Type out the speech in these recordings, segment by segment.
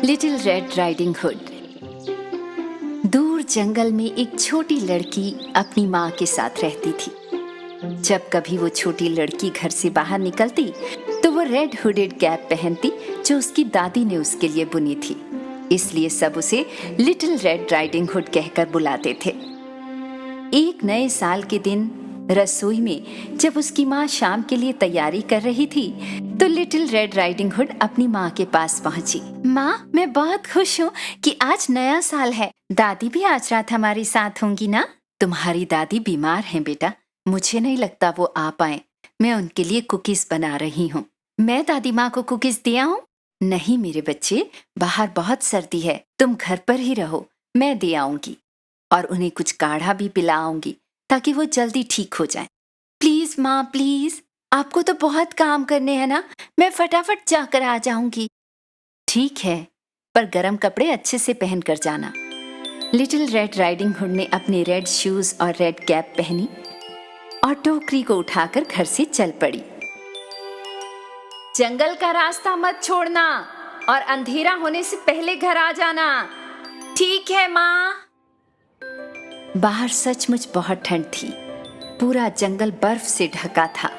Little red riding hood. दूर जंगल में एक छोटी लड़की अपनी माँ के साथ रहती थी। जब कभी वो छोटी लड़की घर से बाहर निकलती तो वो रेड हुडेड कैप पहनती जो उसकी दादी ने उसके लिए बुनी थी। इसलिए सब उसे लिटिल रेड राइडिंग हुड कहकर बुलाते थे। एक नए साल के दिन रसोई में जब उसकी माँ शाम के लिए तैयारी कर रही थी तो लिटिल रेड राइडिंग हुड अपनी माँ के पास पहुंची। माँ, मैं बहुत खुश हूँ कि आज नया साल है। दादी भी आज रात हमारे साथ होंगी ना? तुम्हारी दादी बीमार हैं बेटा, मुझे नहीं लगता वो आ पाए। मैं उनके लिए कुकीज बना रही हूँ। मैं दादी माँ को कुकीज दे आऊं? नहीं मेरे बच्चे, बाहर बहुत सर्दी है, तुम घर पर ही रहो, मैं दे आऊंगी और उन्हें कुछ काढ़ा भी पिलाऊंगी ताकि वो जल्दी ठीक हो जाए। प्लीज माँ प्लीज, आपको तो बहुत काम करने हैं ना, मैं फटाफट जाकर आ जाऊंगी। ठीक है, पर गर्म कपड़े अच्छे से पहन कर जाना। लिटिल रेड राइडिंग हुड ने अपने रेड शूज और रेड कैप पहनी और टोकरी को उठाकर घर से चल पड़ी। जंगल का रास्ता मत छोड़ना और अंधेरा होने से पहले घर आ जाना। ठीक है माँ। बाहर सचमुच बहुत ठंड थी, पूरा जंगल बर्फ से ढका था।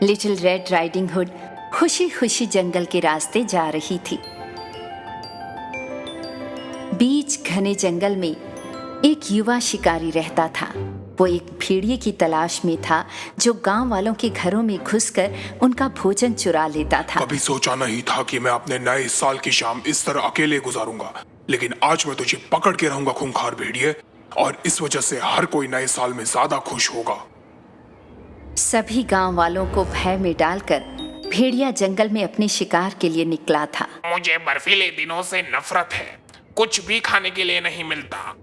लिटिल रेड राइडिंग हुड खुशी खुशी जंगल के रास्ते जा रही थी। बीच घने जंगल में एक युवा शिकारी रहता था। वो एक भेड़िए की तलाश में था जो गांव वालों के घरों में घुसकर उनका भोजन चुरा लेता था। कभी सोचा नहीं था कि मैं अपने नए साल की शाम इस तरह अकेले गुजारूंगा, लेकिन आज मैं तुझे पकड़ के रहूंगा खूंखार भेड़िए, और इस वजह से हर कोई नए साल में ज्यादा खुश होगा। सभी गांव वालों को भय में डालकर भेड़िया जंगल में अपने शिकार के लिए निकला था। मुझे बर्फीले दिनों से नफरत है, कुछ भी खाने के लिए नहीं मिलता।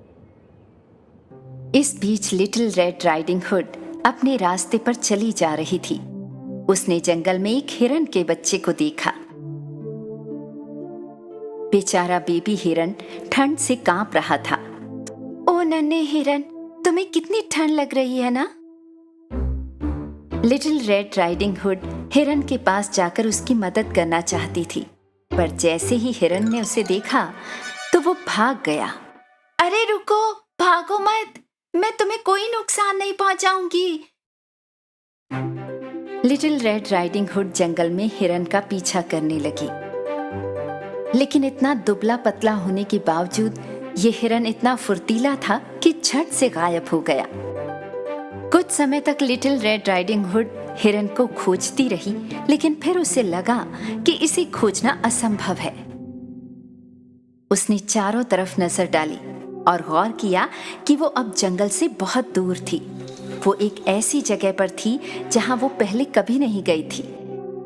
इस बीच लिटिल रेड राइडिंग हुड अपने रास्ते पर चली जा रही थी। उसने जंगल में एक हिरन के बच्चे को देखा। बेचारा बेबी हिरन ठंड से कांप रहा था। ओ नन्हे हिरन, तुम्हें कितनी ठंड लग रही है ना? लिटिल रेड राइडिंग हुड हिरन के पास जाकर उसकी मदद करना चाहती थी, पर जैसे ही हिरन ने उसे देखा तो वो भाग गया। अरे रुको, भागो मत, मैं तुम्हें कोई नुकसान नहीं पहुंचाऊंगी। लिटिल रेड राइडिंग हुड जंगल में हिरन का पीछा करने लगी, लेकिन इतना दुबला पतला होने के बावजूद ये हिरन इतना फुर्तीला था कि झट से गायब हो गया। कुछ समय तक लिटिल रेड राइडिंग हुड हिरन को खोजती रही, लेकिन फिर उसे लगा कि इसे खोजना असंभव है। उसने चारों तरफ नजर डाली और गौर किया कि वो अब जंगल से बहुत दूर थी। वो एक ऐसी जगह पर थी जहां वो पहले कभी नहीं गई थी।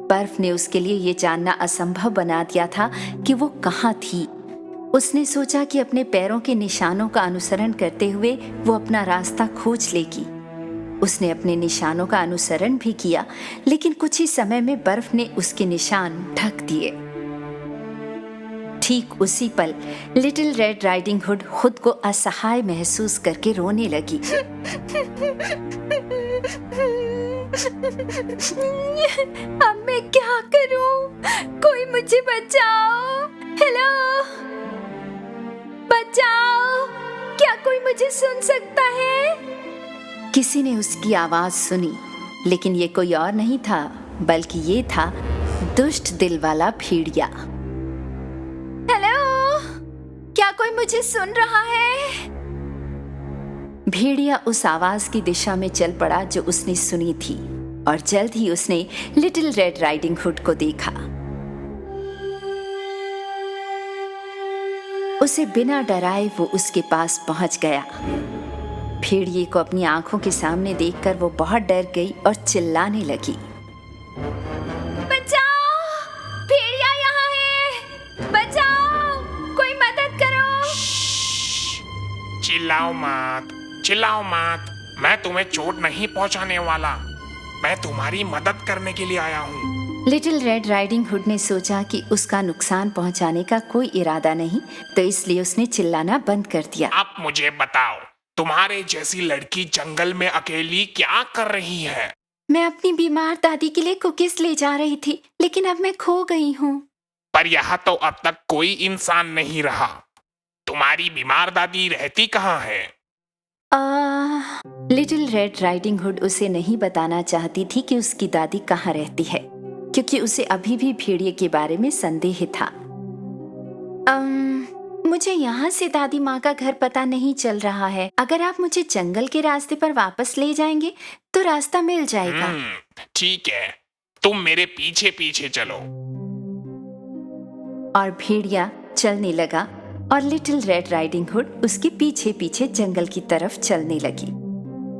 बर्फ ने उसके लिए ये जानना असंभव बना दिया था कि वो कहाँ थी। उसने सोचा कि अपने पैरों के निशानों का अनुसरण करते हुए वो अपना रास्ता खोज लेगी। उसने अपने निशानों का अनुसरण भी किया, लेकिन कुछ ही समय में बर्फ ने उसके निशान ढक दिए। ठीक उसी पल लिटिल रेड राइडिंग हुड खुद को असहाय महसूस करके रोने लगी। अब मैं क्या करूं? कोई मुझे बचाओ। हेलो, बचाओ, क्या कोई मुझे सुन सकता है? किसी ने उसकी आवाज सुनी, लेकिन ये कोई और नहीं था बल्कि ये था दुष्ट दिल वाला भेड़िया। हेलो, क्या कोई मुझे सुन रहा है? भेड़िया उस आवाज की दिशा में चल पड़ा जो उसने सुनी थी, और जल्द ही उसने लिटिल रेड राइडिंग हुड को देखा। उसे बिना डराए वो उसके पास पहुंच गया। भेड़िए को अपनी आंखों के सामने देखकर वो बहुत डर गई और चिल्लाने लगी। बचाओ, भेड़िया यहाँ है, बचाओ, कोई मदद करो। चिल्लाओ मत, मैं तुम्हें चोट नहीं पहुंचाने वाला, मैं तुम्हारी मदद करने के लिए आया हूँ। लिटिल रेड राइडिंग हुड ने सोचा कि उसका नुकसान पहुंचाने का कोई इरादा नहीं, तो इसलिए उसने चिल्लाना बंद कर दिया। अब मुझे बताओ, तुम्हारे जैसी लड़की जंगल में अकेली क्या कर रही है? मैं अपनी बीमार दादी के लिए कुकीज ले जा रही थी, लेकिन अब मैं खो गई हूँ। पर यहाँ तो अब तक कोई इंसान नहीं रहा। तुम्हारी बीमार दादी रहती कहाँ है? लिटिल रेड राइडिंग हुड उसे नहीं बताना चाहती थी कि उसकी दादी कहाँ रहती है, क्योंकि उसे अभी भी भेड़िए के बारे में संदेह था। मुझे यहाँ से दादी माँ का घर पता नहीं चल रहा है। अगर आप मुझे जंगल के रास्ते पर वापस ले जाएंगे तो रास्ता मिल जाएगा। ठीक है, तुम मेरे पीछे पीछे चलो। और भेड़िया चलने लगा और लिटिल रेड राइडिंग हुड उसके पीछे पीछे जंगल की तरफ चलने लगी।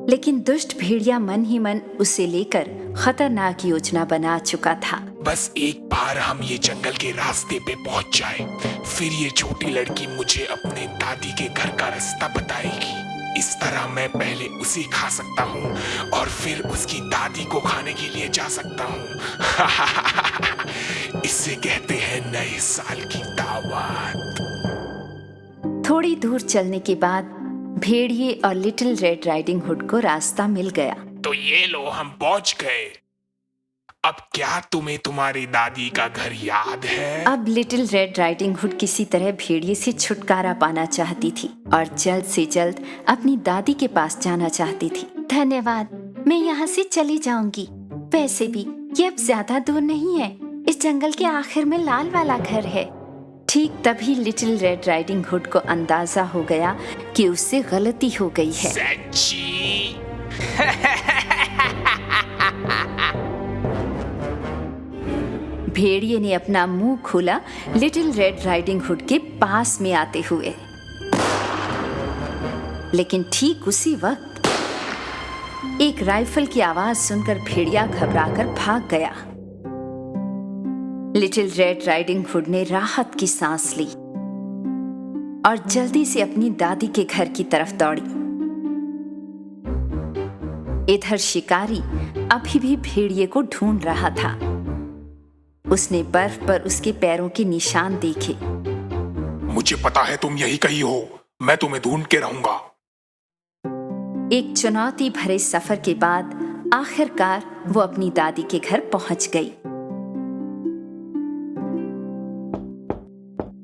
लेकिन दुष्ट भेड़िया मन ही मन उसे लेकर खतरनाक योजना बना चुका था। बस एक बार हम ये जंगल के रास्ते पे पहुंच जाए, फिर ये छोटी लड़की मुझे अपने दादी के घर का रास्ता बताएगी। इस तरह मैं पहले उसे खा सकता हूँ और फिर उसकी दादी को खाने के लिए जा सकता हूँ। इसे कहते हैं नए साल की दावत। थोड़ी दूर चलने के बाद भेड़िए और लिटिल रेड राइडिंग हुड को रास्ता मिल गया। तो ये लो, हम पहुंच गए। अब क्या तुम्हें तुम्हारी दादी का घर याद है? अब लिटिल रेड राइडिंग हुड किसी तरह भेड़िए से छुटकारा पाना चाहती थी और जल्द से जल्द अपनी दादी के पास जाना चाहती थी। धन्यवाद, मैं यहाँ से चली जाऊंगी। वैसे भी ये अब ज्यादा दूर नहीं है। इस जंगल के आखिर में लाल वाला घर है। ठीक तभी लिटिल रेड राइडिंग हुड को अंदाजा हो गया कि उससे गलती हो गई है। सच्ची? भेड़िए ने अपना मुंह खोला लिटिल रेड राइडिंग हुड के पास में आते हुए, लेकिन ठीक उसी वक्त एक राइफल की आवाज सुनकर भेड़िया घबराकर भाग गया। लिटिल रेड राइडिंग हुड ने राहत की सांस ली और जल्दी से अपनी दादी के घर की तरफ दौड़ी। इधर शिकारी अभी भी भेड़िए को ढूंढ रहा था। उसने बर्फ पर उसके पैरों के निशान देखे। मुझे पता है तुम यही कहीं हो, मैं तुम्हें ढूंढ के रहूंगा। एक चुनौती भरे सफर के बाद आखिरकार वो अपनी दादी के घर पहुंच गई।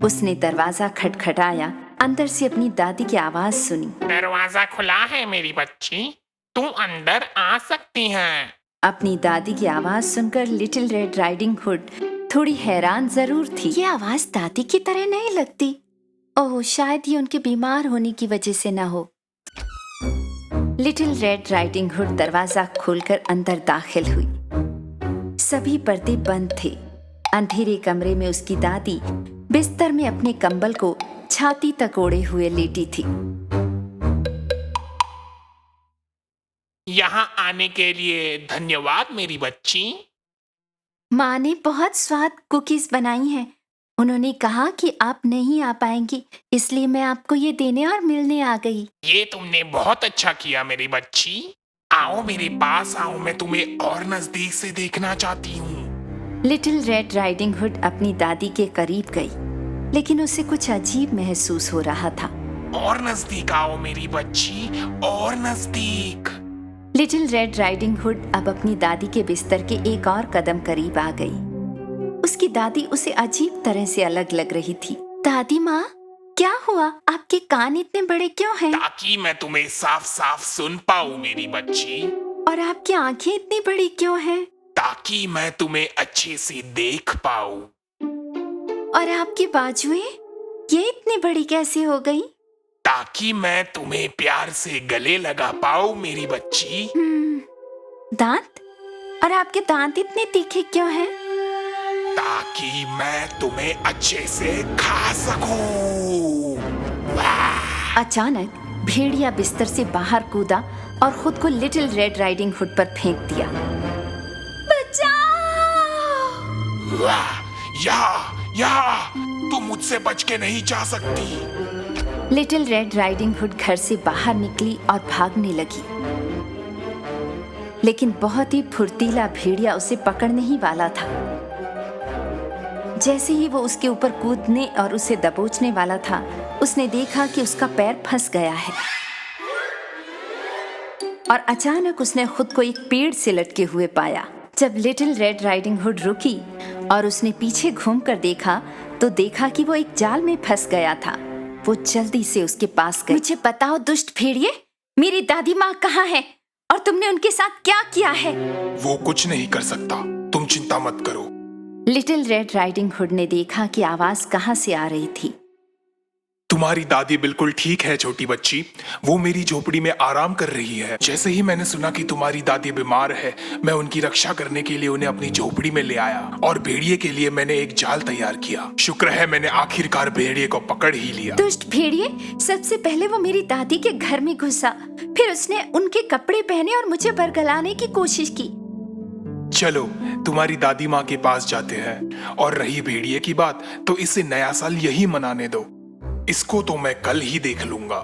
उसने दरवाजा खटखटाया। अंदर से अपनी दादी की आवाज सुनी। दरवाजा खुला है मेरी बच्ची, तू अंदर आ सकती है। अपनी दादी की आवाज सुनकर लिटिल रेड राइडिंग हुड थोड़ी हैरान जरूर थी। ये आवाज दादी की तरह नहीं लगती। ओह, शायद ये उनके बीमार होने की वजह से ना हो। लिटिल रेड राइडिंग हुड दरवाजा खोलकर अंदर दाखिल हुई। सभी पर्दे बंद थे। अंधेरे कमरे में उसकी दादी बिस्तर में अपने कंबल को छाती तक ओढ़े हुए लेटी थी। यहाँ आने के लिए धन्यवाद मेरी बच्ची। माँ ने बहुत स्वाद कुकीज बनाई हैं। उन्होंने कहा कि आप नहीं आ पाएंगी, इसलिए मैं आपको ये देने और मिलने आ गई। ये तुमने बहुत अच्छा किया मेरी बच्ची। आओ मेरे पास आओ, मैं तुम्हें और नजदीक से देखना चाहती हूँ। लिटिल रेड राइडिंग हुड अपनी दादी के करीब गई, लेकिन उसे कुछ अजीब महसूस हो रहा था। और नजदीक आओ मेरी बच्ची, और नजदीक। लिटिल रेड राइडिंग हुड अब अपनी दादी के बिस्तर के एक और कदम करीब आ गई। उसकी दादी उसे अजीब तरह से अलग लग रही थी। दादी माँ, क्या हुआ? आपके कान इतने बड़े क्यों हैं? ताकि मैं तुम्हें साफ साफ सुन पाऊँ मेरी बच्ची। और आपकी आंखें इतनी बड़ी क्यों हैं? ताकि मैं तुम्हें अच्छे से देख पाऊँ। और आपकी बाजुएं ये इतनी बड़ी कैसे हो गई? ताकि मैं तुम्हें प्यार से गले लगा पाऊँ मेरी बच्ची। दांत? और आपके दांत इतने तीखे क्यों हैं? ताकि मैं तुम्हें अच्छे से खा सकूं। अचानक भेड़िया बिस्तर से बाहर कूदा और खुद को लिटिल रेड राइडिंग हुड पर फेंक दिया। बचाओ! या तुम मुझसे बच के नहीं जा सकती। लिटिल रेड राइडिंग हुड घर से बाहर निकली और भागने लगी, लेकिन बहुत ही फुर्तीला भेड़िया उसे पकड़ने ही वाला था। जैसे ही वो उसके ऊपर कूदने और उसे दबोचने वाला था, उसने देखा कि उसका पैर फंस गया है और अचानक उसने खुद को एक पेड़ से लटके हुए पाया, जब लिटिल रेड राइडिंग हुड रुकी और उसने पीछे घूमकर देखा तो देखा कि वो एक जाल में फंस गया था। वो जल्दी से उसके पास गई। मुझे बताओ दुष्ट भेड़िए, मेरी दादी माँ कहाँ है और तुमने उनके साथ क्या किया है? वो कुछ नहीं कर सकता, तुम चिंता मत करो। लिटिल रेड राइडिंग हुड ने देखा कि आवाज कहाँ से आ रही थी। तुम्हारी दादी बिल्कुल ठीक है छोटी बच्ची, वो मेरी झोपड़ी में आराम कर रही है। जैसे ही मैंने सुना कि तुम्हारी दादी बीमार है, मैं उनकी रक्षा करने के लिए उन्हें अपनी झोपड़ी में ले आया और भेड़िए के लिए मैंने एक जाल तैयार किया। शुक्र है मैंने आखिरकार भेड़िए को पकड़ ही लिया। दुष्ट भेड़िए, सबसे पहले वो मेरी दादी के घर में घुसा, फिर उसने उनके कपड़े पहने और मुझे बरगलाने की कोशिश की। चलो तुम्हारी दादी माँ के पास जाते हैं। और रही भेड़िए की बात, तो इसे नया साल यही मनाने दो। इसको तो मैं कल ही देख लूंगा।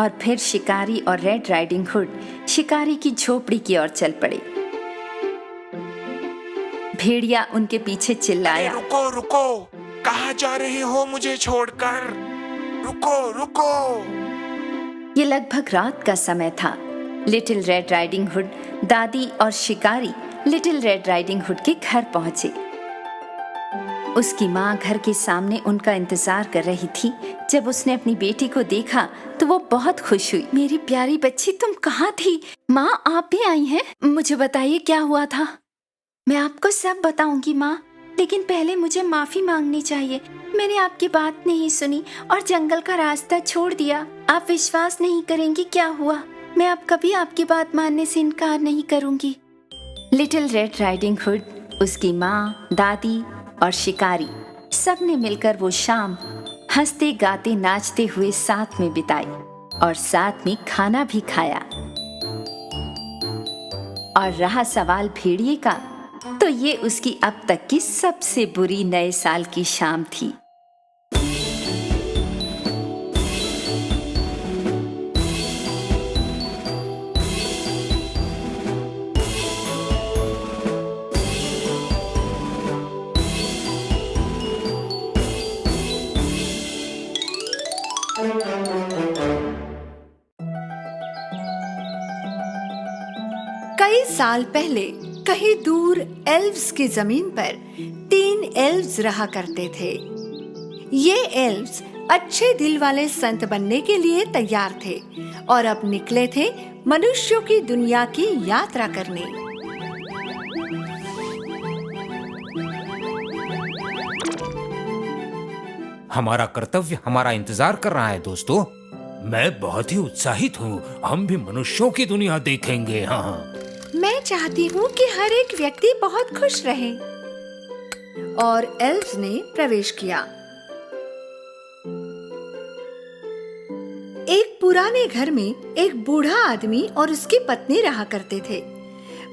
और फिर शिकारी और रेड राइडिंग हुड शिकारी की झोपड़ी की ओर चल पड़े। भेड़िया उनके पीछे चिल्लाया, रुको रुको, कहाँ जा रहे हो मुझे छोड़कर? रुको रुको। ये लगभग रात का समय था। लिटिल रेड राइडिंग हुड, दादी और शिकारी लिटिल रेड राइडिंग हुड के घर पहुंचे। उसकी माँ घर के सामने उनका इंतजार कर रही थी। जब उसने अपनी बेटी को देखा तो वो बहुत खुश हुई। मेरी प्यारी बच्ची, तुम कहाँ थी? माँ, आप भी आई हैं? मुझे बताइए क्या हुआ था। मैं आपको सब बताऊंगी माँ, लेकिन पहले मुझे माफी मांगनी चाहिए। मैंने आपकी बात नहीं सुनी और जंगल का रास्ता छोड़ दिया। आप विश्वास नहीं करेंगी क्या हुआ। मैं अब कभी आपकी बात मानने से इनकार नहीं करूंगी। लिटिल रेड राइडिंग हुड, उसकी माँ, दादी और शिकारी सब ने मिलकर वो शाम हंसते गाते नाचते हुए साथ में बिताई और साथ में खाना भी खाया। और रहा सवाल भेड़िए का, तो ये उसकी अब तक की सबसे बुरी नए साल की शाम थी। कई साल पहले कहीं दूर एल्व्स की जमीन पर 3 एल्व्स रहा करते थे। ये एल्व्स अच्छे दिल वाले संत बनने के लिए तैयार थे और अब निकले थे मनुष्यों की दुनिया की यात्रा करने। हमारा कर्तव्य हमारा इंतजार कर रहा है दोस्तों। मैं बहुत ही उत्साहित हूँ। हम भी मनुष्यों की दुनिया देखेंगे। हाँ, मैं चाहती हूँ कि हर एक व्यक्ति बहुत खुश रहे। और एल्व्स ने प्रवेश किया। एक पुराने घर में एक बूढ़ा आदमी और उसकी पत्नी रहा करते थे।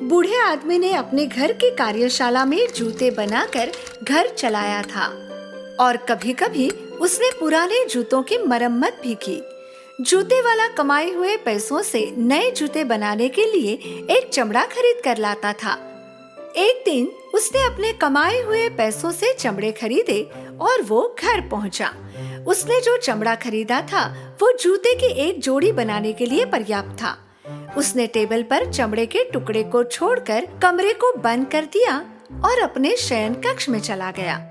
बूढ़े आदमी ने अपने घर की कार्यशाला में जूते बनाकर घर चलाया था और कभी-कभी उसने पुराने जूतों की मरम्मत भी की। जूते वाला कमाए हुए पैसों से नए जूते बनाने के लिए एक चमड़ा खरीद कर लाता था। एक दिन उसने अपने कमाए हुए पैसों से चमड़े खरीदे और वो घर पहुंचा। उसने जो चमड़ा खरीदा था वो जूते की एक जोड़ी बनाने के लिए पर्याप्त था। उसने टेबल पर चमड़े के टुकड़े को छोड़कर कमरे को बंद कर दिया और अपने शयन कक्ष में चला गया।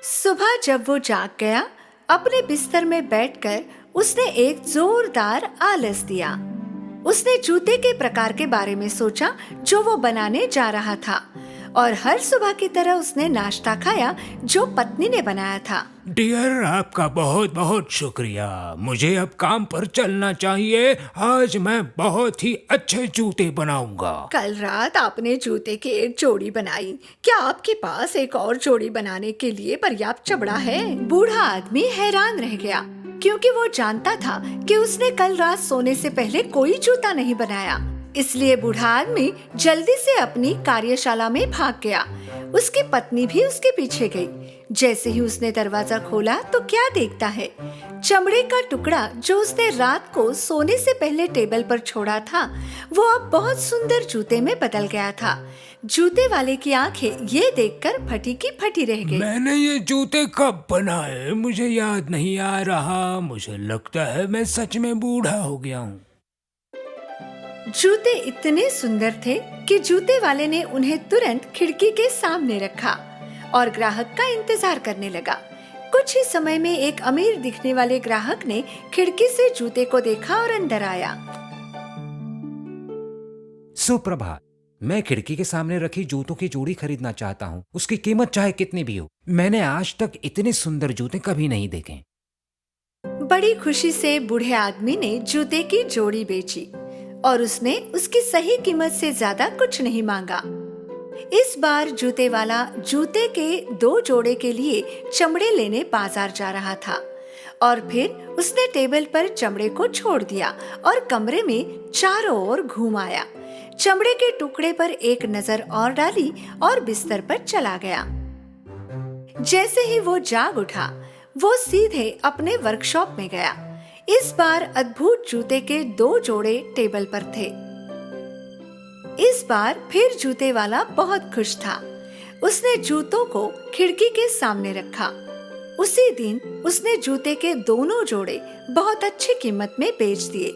सुबह जब वो जाग गया, अपने बिस्तर में बैठकर उसने एक जोरदार आलस दिया। उसने जूते के प्रकार के बारे में सोचा जो वो बनाने जा रहा था और हर सुबह की तरह उसने नाश्ता खाया जो पत्नी ने बनाया था। डियर, आपका बहुत बहुत शुक्रिया। मुझे अब काम पर चलना चाहिए। आज मैं बहुत ही अच्छे जूते बनाऊंगा। कल रात आपने जूते की एक जोड़ी बनाई। क्या आपके पास एक और जोड़ी बनाने के लिए पर्याप्त चमड़ा है? बूढ़ा आदमी हैरान रह गया क्योंकि वो जानता था कि उसने कल रात सोने से पहले कोई जूता नहीं बनाया। इसलिए बूढ़ा आदमी जल्दी से अपनी कार्यशाला में भाग गया। उसकी पत्नी भी उसके पीछे गई। जैसे ही उसने दरवाजा खोला तो क्या देखता है, चमड़े का टुकड़ा जो उसने रात को सोने से पहले टेबल पर छोड़ा था वो अब बहुत सुंदर जूते में बदल गया था। जूते वाले की आंखें ये देखकर फटी की फटी रह गई। मैंने ये जूते कब बनाए मुझे याद नहीं आ रहा। मुझे लगता है मैं सच में बूढ़ा हो गया हूँ। जूते इतने सुंदर थे कि जूते वाले ने उन्हें तुरंत खिड़की के सामने रखा और ग्राहक का इंतजार करने लगा। कुछ ही समय में एक अमीर दिखने वाले ग्राहक ने खिड़की से जूते को देखा और अंदर आया। सुप्रभात, मैं खिड़की के सामने रखी जूतों की जोड़ी खरीदना चाहता हूँ। उसकी कीमत चाहे कितनी भी हो। मैंने आज तक इतने सुंदर जूते कभी नहीं देखे। बड़ी खुशी से बूढ़े आदमी ने जूते की जोड़ी बेची और उसने उसकी सही कीमत से ज्यादा कुछ नहीं मांगा। इस बार जूते वाला जूते के 2 जोड़े के लिए चमड़े लेने बाजार जा रहा था और फिर उसने टेबल पर चमड़े को छोड़ दिया और कमरे में चारों ओर घूम आया। चमड़े के टुकड़े पर एक नजर और डाली और बिस्तर पर चला गया। जैसे ही वो जाग उठा, वो सीधे अपने वर्कशॉप में गया। इस बार अद्भुत जूते के 2 जोड़े टेबल पर थे। इस बार फिर जूते वाला बहुत खुश था। उसने जूतों को खिड़की के सामने रखा। उसी दिन उसने जूते के दोनों जोड़े बहुत अच्छी कीमत में बेच दिए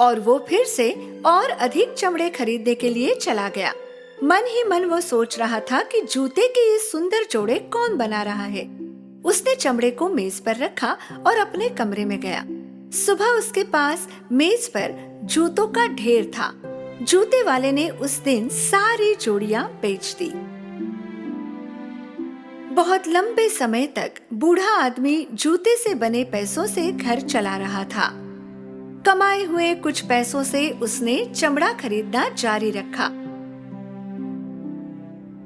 और वो फिर से और अधिक चमड़े खरीदने के लिए चला गया। मन ही मन वो सोच रहा था कि जूते के ये सुंदर जोड़े कौन बना रहा है। उसने चमड़े को मेज पर रखा और अपने कमरे में गया। सुबह उसके पास मेज पर जूतों का ढेर था। जूते वाले ने उस दिन सारी जोड़ियां बेच दी। बहुत लंबे समय तक बूढ़ा आदमी जूते से बने पैसों से घर चला रहा था। कमाए हुए कुछ पैसों से उसने चमड़ा खरीदना जारी रखा,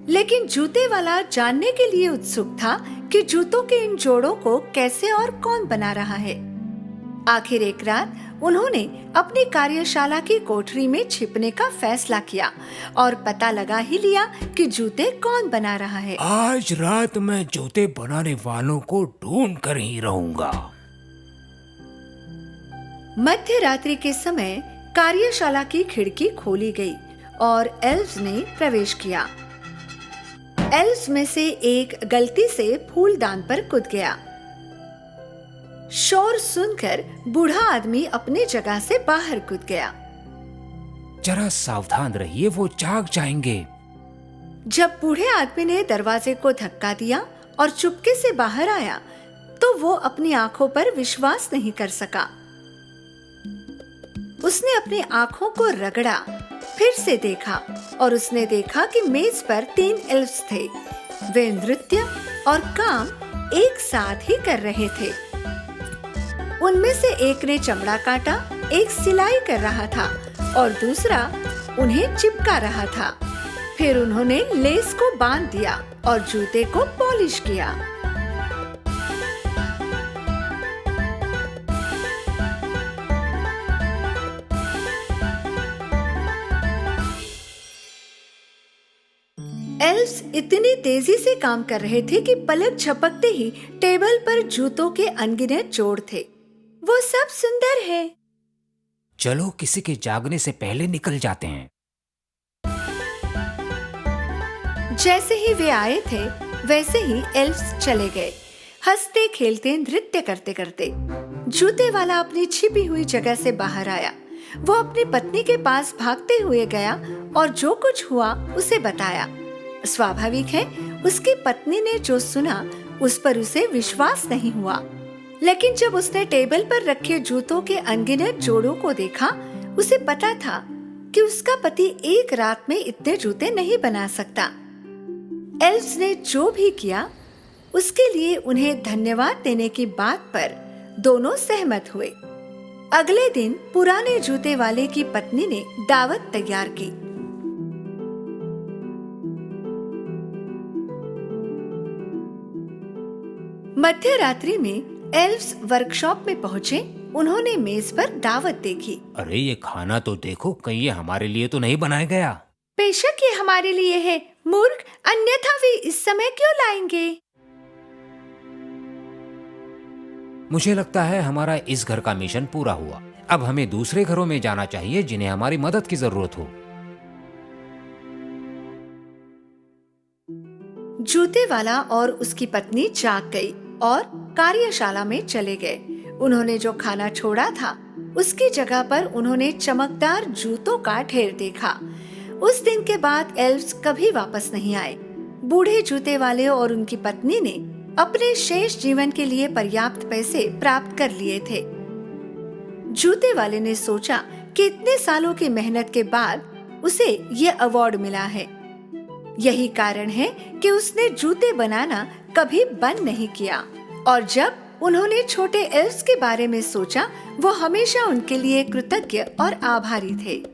लेकिन जूते वाला जानने के लिए उत्सुक था कि जूतों के इन जोड़ों को कैसे और कौन बना रहा है। आखिर एक रात उन्होंने अपनी कार्यशाला की कोठरी में छिपने का फैसला किया और पता लगा ही लिया कि जूते कौन बना रहा है। आज रात मैं जूते बनाने वालों को ढूंढ कर ही रहूंगा। मध्य रात्रि के समय कार्यशाला की खिड़की खोली गई और एल्व्स ने प्रवेश किया। एल्व्स में से एक गलती से फूलदान पर कूद गया। शोर सुनकर बूढ़ा आदमी अपनी जगह से बाहर कूद गया। जरा सावधान रहिए, वो जाग जाएंगे। जब बूढ़े आदमी ने दरवाजे को धक्का दिया और चुपके से बाहर आया तो वो अपनी आंखों पर विश्वास नहीं कर सका। उसने अपनी आंखों को रगड़ा, फिर से देखा और उसने देखा कि मेज पर 3 एल्व्स थे। वे नृत्य और काम एक साथ ही कर रहे थे। उनमें से एक ने चमड़ा काटा, एक सिलाई कर रहा था और दूसरा उन्हें चिपका रहा था। फिर उन्होंने लेस को बांध दिया और जूते को पॉलिश किया। एल्व्स इतनी तेजी से काम कर रहे थे कि पलक झपकते ही टेबल पर जूतों के अनगिनत जोड़ थे। वो सब सुंदर है। चलो किसी के जागने से पहले निकल जाते हैं। जैसे ही वे आए थे वैसे ही एल्व्स चले गए, हंसते खेलते नृत्य करते करते। जूते वाला अपनी छिपी हुई जगह से बाहर आया। वो अपनी पत्नी के पास भागते हुए गया और जो कुछ हुआ उसे बताया। स्वाभाविक है, उसकी पत्नी ने जो सुना उस पर उसे विश्वास नहीं हुआ। लेकिन जब उसने टेबल पर रखे जूतों के अनगिनत जोड़ों को देखा, उसे पता था कि उसका पति एक रात में इतने जूते नहीं बना सकता। एल्व्स ने जो भी किया उसके लिए उन्हें धन्यवाद देने की बात पर दोनों सहमत हुए। अगले दिन पुराने जूते वाले की पत्नी ने दावत तैयार की। मध्य रात्रि में एल्व्स वर्कशॉप में पहुँचे। उन्होंने मेज पर दावत देखी। अरे ये खाना तो देखो, कहीं ये हमारे लिए तो नहीं बनाया गया। बेशक ये हमारे लिए है, मूर्ख, अन्यथा वे इस समय क्यों लाएंगे? मुझे लगता है हमारा इस घर का मिशन पूरा हुआ। अब हमें दूसरे घरों में जाना चाहिए जिन्हें हमारी मदद की जरूरत हो। जूते वाला और उसकी पत्नी जाग गई और कार्यशाला में चले गए। उन्होंने जो खाना छोड़ा था उसकी जगह पर उन्होंने चमकदार जूतों का ढेर देखा। उस दिन के बाद एल्व्स कभी वापस नहीं आए। बूढ़े जूते वाले और उनकी पत्नी ने अपने शेष जीवन के लिए पर्याप्त पैसे प्राप्त कर लिए थे। जूते वाले ने सोचा कि इतने सालों की मेहनत के बाद उसे ये अवार्ड मिला है। यही कारण है कि उसने जूते बनाना कभी बंद नहीं किया। और जब उन्होंने छोटे एल्व्स के बारे में सोचा, वो हमेशा उनके लिए कृतज्ञ और आभारी थे।